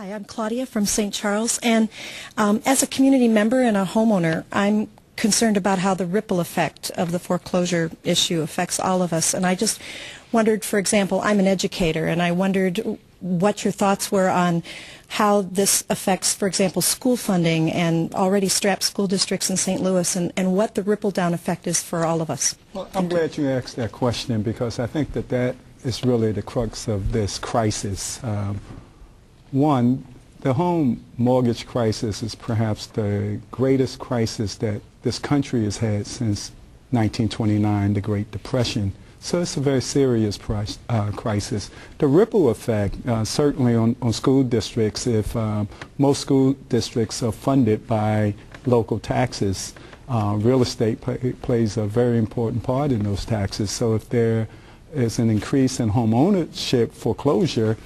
Hi, I'm Claudia from St. Charles, and as a community member and a homeowner, I'm concerned about how the ripple effect of the foreclosure issue affects all of us. And I just wondered, for example, I'm an educator, and I wondered what your thoughts were on how this affects, for example, school funding and already strapped school districts in St. Louis, and what the ripple down effect is for all of us. Well, I'm glad you asked that question, because I think that is really the crux of this crisis. One, the home mortgage crisis is perhaps the greatest crisis that this country has had since 1929, the Great Depression. So it's a very serious crisis. The ripple effect, certainly on school districts, if most school districts are funded by local taxes, real estate plays a very important part in those taxes. So if there is an increase in home ownership foreclosure,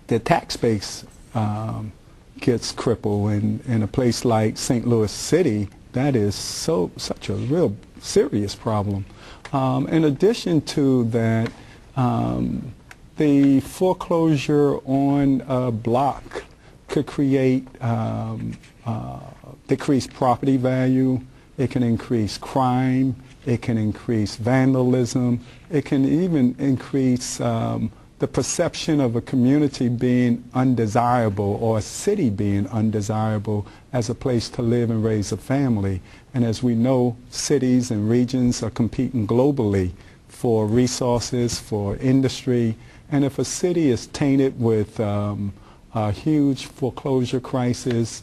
the tax base gets crippled. In a place like St. Louis City, that is such a real serious problem. In addition to that, the foreclosure on a block could create decreased property value. It can increase crime. It can increase vandalism. It can even increase the perception of a community being undesirable, or a city being undesirable as a place to live and raise a family. And as we know, cities and regions are competing globally for resources, for industry. And if a city is tainted with a huge foreclosure crisis,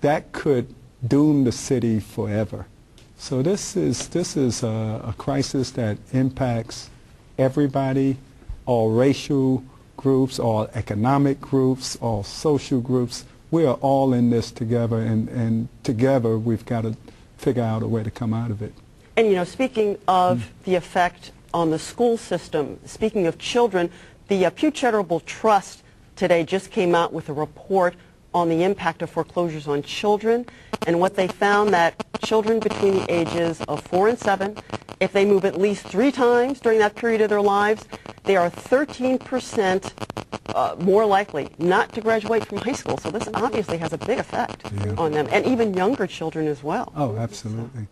that could doom the city forever. So this is a crisis that impacts everybody, all racial groups, all economic groups, all social groups. We are all in this together, and together we've got to figure out a way to come out of it. And you know, speaking of the effect on the school system, speaking of children, the Pew Charitable Trust today just came out with a report on the impact of foreclosures on children, and what they found that children between the ages of 4 and 7, if they move at least 3 times during that period of their lives, they are 13% more likely not to graduate from high school. So this obviously has a big effect on them, and even younger children as well. Oh, absolutely.